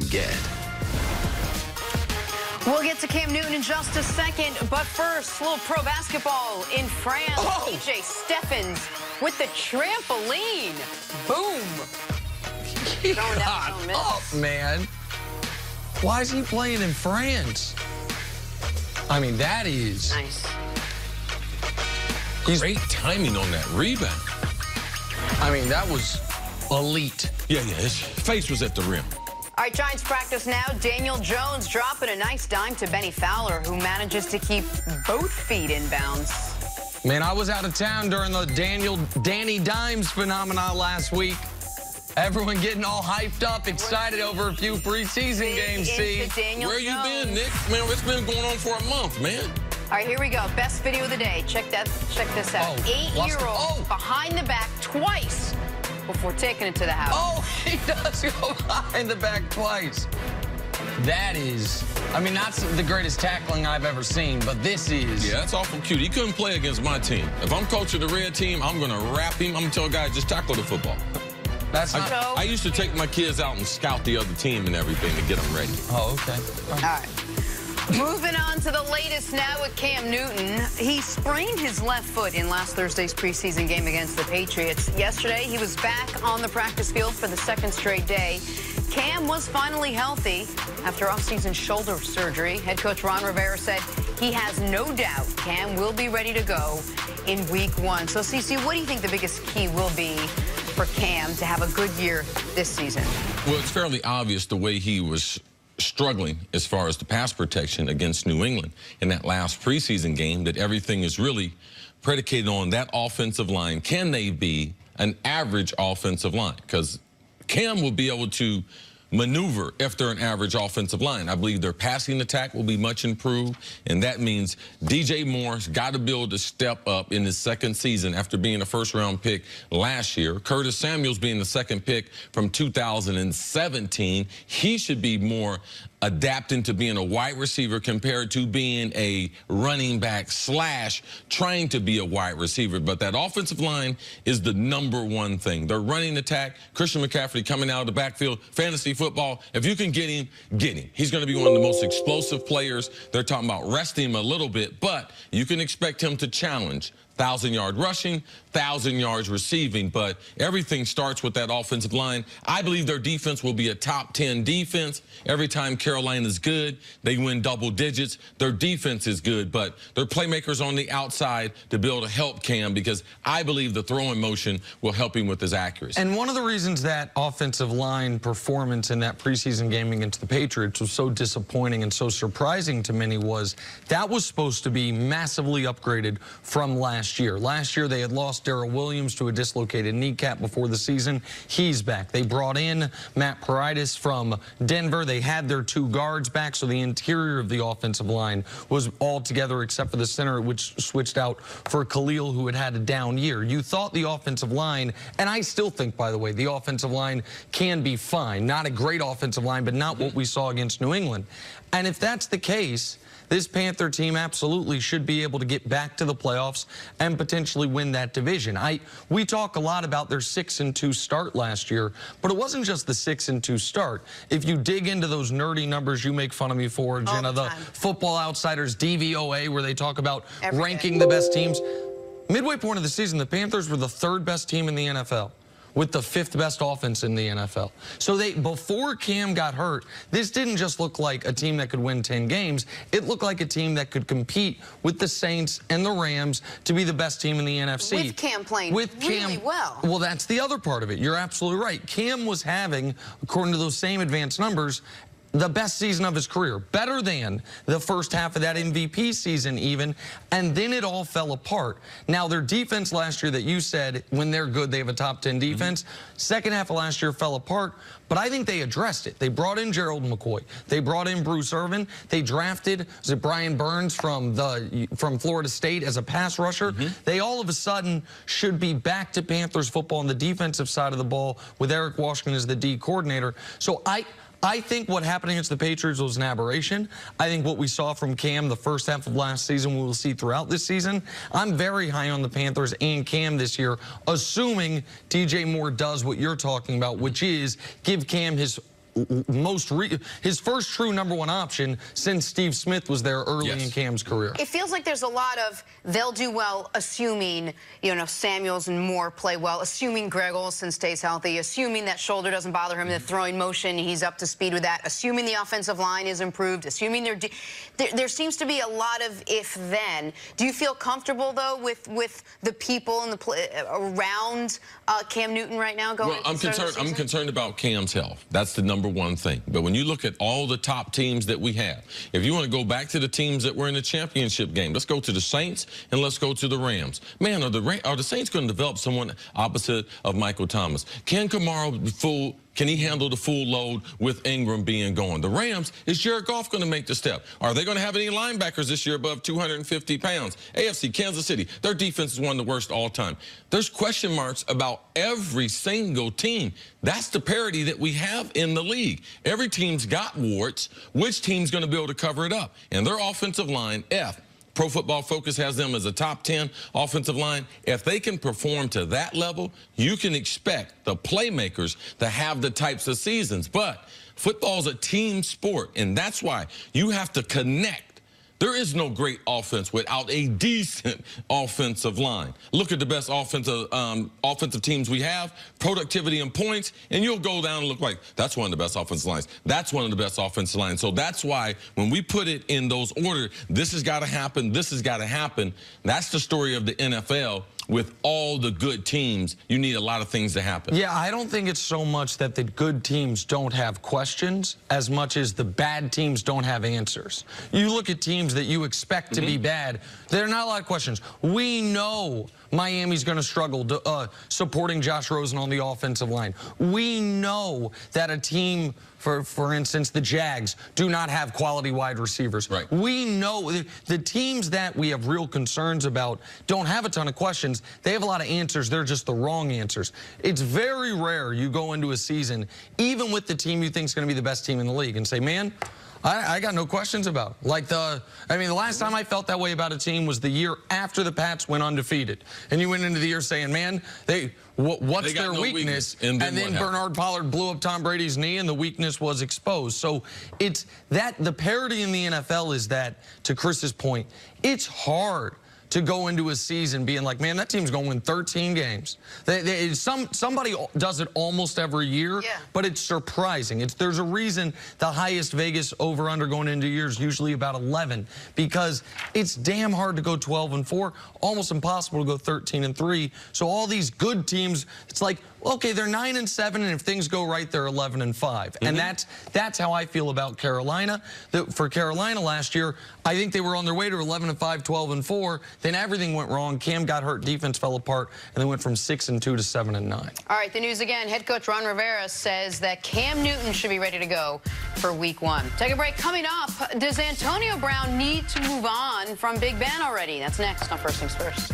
get. We'll get to Cam Newton in just a second, but first, a little pro basketball in France. DJ Steffens with the trampoline. Boom. God up, man. Why is he playing in France? I mean, that is... Nice. Great timing on that rebound. I mean, that was elite. Yeah, his face was at the rim. All right, Giants practice now. Daniel Jones dropping a nice dime to Benny Fowler, who manages to keep both feet in bounds. Man, I was out of town during the Danny Dimes phenomenon last week. Everyone getting all hyped up, excited over a few preseason games, see? Where you been, Nick? Man, it's been going on for a month, man. All right, here we go. Best video of the day. Check this out. 8-year-old behind the back twice before taking it to the house. Oh, he does go behind the back twice. That is, I mean, that's the greatest tackling I've ever seen, but this is. Yeah, that's awful cute. He couldn't play against my team. If I'm coaching the red team, I'm going to wrap him. I'm going to tell guys, just tackle the football. That's not. I used to take my kids out and scout the other team and everything to get them ready. Oh, okay. All right. Moving on to the latest now with Cam Newton. He sprained his left foot in last Thursday's preseason game against the Patriots. Yesterday, he was back on the practice field for the second straight day. Cam was finally healthy after offseason shoulder surgery. Head coach Ron Rivera said he has no doubt Cam will be ready to go in week 1. So, CeCe, what do you think the biggest key will be for Cam to have a good year this season? Well, it's fairly obvious the way he was struggling as far as the pass protection against New England in that last preseason game, that everything is really predicated on that offensive line. Can they be an average offensive line? Because Cam will be able to maneuver if they're an average offensive line. I believe their passing attack will be much improved, and that means DJ Moore's got to be able to step up in his second season after being a first-round pick last year. Curtis Samuel's being the second pick from 2017. He should be more adapting to being a wide receiver compared to being a running back / trying to be a wide receiver. But that offensive line is the #1 thing. Their running attack, Christian McCaffrey coming out of the backfield, fantasy football, if you can get him, get him. He's going to be one of the most explosive players. They're talking about resting him a little bit, but you can expect him to challenge 1,000-yard rushing, 1,000 yards receiving, but everything starts with that offensive line. I believe their defense will be a top 10 defense. Every time Carolina's good, they win double digits. Their defense is good, but their playmakers on the outside to be able to help Cam, because I believe the throwing motion will help him with his accuracy. And one of the reasons that offensive line performance in that preseason game against the Patriots was so disappointing and so surprising to many was that was supposed to be massively upgraded from last year. Last year, they had lost Darrell Williams to a dislocated kneecap before the season. He's back. They brought in Matt Paradis from Denver. They had their 2 guards back, so the interior of the offensive line was all together except for the center, which switched out for Khalil, who had a down year. You thought the offensive line, and I still think, by the way, the offensive line can be fine. Not a great offensive line, but not what we saw against New England. And if that's the case, this Panther team absolutely should be able to get back to the playoffs and potentially win that division. We talk a lot about their 6-2 start last year, but it wasn't just the 6-2 start. If you dig into those nerdy numbers you make fun of me for, Jenna, the Football Outsiders DVOA, where they talk about ranking the best teams, midway point of the season, the Panthers were the 3rd best team in the NFL, with the 5th best offense in the NFL. So before Cam got hurt, this didn't just look like a team that could win 10 games. It looked like a team that could compete with the Saints and the Rams to be the best team in the NFC. With Cam playing really well. Well, that's the other part of it. You're absolutely right. Cam was having, according to those same advanced numbers, the best season of his career, better than the first half of that MVP season even, and then it all fell apart. Now, their defense last year that you said, when they're good, they have a top 10 defense. Second half of last year fell apart, but I think they addressed it. They brought in Gerald McCoy. They brought in Bruce Irvin. They drafted, Brian Burns from Florida State as a pass rusher. They all of a sudden should be back to Panthers football on the defensive side of the ball with Eric Washington as the D coordinator. So I think what happened against the Patriots was an aberration. I think what we saw from Cam the first half of last season, we will see throughout this season. I'm very high on the Panthers and Cam this year, assuming DJ Moore does what you're talking about, which is give Cam his his first true #1 option since Steve Smith was there early in Cam's career. It feels like there's a lot of they'll do well, assuming, you know, Samuels and Moore play well, assuming Greg Olsen stays healthy, assuming that shoulder doesn't bother him, the throwing motion, he's up to speed with that, assuming the offensive line is improved, assuming there seems to be a lot of if-then. Do you feel comfortable, though, with the people and around Cam Newton right now going? Well, I'm concerned about Cam's health. That's the #1 thing. But when you look at all the top teams that we have, if you want to go back to the teams that were in the championship game, let's go to the Saints and let's go to the Rams. Man, are the Saints going to develop someone opposite of Michael Thomas? Can he handle the full load with Ingram being gone? The Rams, is Jared Goff going to make the step? Are they going to have any linebackers this year above 250 pounds? AFC, Kansas City, their defense is one of the worst all time. There's question marks about every single team. That's the parity that we have in the league. Every team's got warts. Which team's going to be able to cover it up? And their offensive line, Pro Football Focus has them as a top 10 offensive line. If they can perform to that level, you can expect the playmakers to have the types of seasons. But football's a team sport, and that's why you have to connect. There is no great offense without a decent offensive line. Look at the best offensive teams we have, productivity and points, and you'll go down and look like that's one of the best offensive lines. That's one of the best offensive lines. So that's why when we put it in those order, this has got to happen, this has got to happen. That's the story of the NFL. With all the good teams, you need a lot of things to happen. Yeah, I don't think it's so much that the good teams don't have questions as much as the bad teams don't have answers. You look at teams that you expect to be bad, there are not a lot of questions. We know Miami's going to struggle supporting Josh Rosen on the offensive line. We know that a team, for instance, the Jags, do not have quality wide receivers. Right. We know the teams that we have real concerns about don't have a ton of questions. They have a lot of answers. They're just the wrong answers. It's very rare you go into a season, even with the team you think is going to be the best team in the league, and say, man, I got no questions about. The last time I felt that way about a team was the year after the Pats went undefeated. And you went into the year saying, man, what's their weakness? And then Bernard Pollard blew up Tom Brady's knee and the weakness was exposed. So it's that the parity in the NFL is that, to Chris's point, it's hard to go into a season being like, man, that team's going to win 13 games. Somebody does it almost every year, but it's surprising. There's a reason the highest Vegas over-under going into years is usually about 11, because it's damn hard to go 12-4, almost impossible to go 13-3. So all these good teams, it's like, okay, they're 9-7, and if things go right, they're 11-5. And that's how I feel about Carolina. For Carolina last year, I think they were on their way to 11-5, 12-4. Then everything went wrong. Cam got hurt, defense fell apart, and they went from 6-2 to 7-9. All right, the news again. Head coach Ron Rivera says that Cam Newton should be ready to go for Week 1. Take a break. Coming up, does Antonio Brown need to move on from Big Ben already? That's next on First Things First.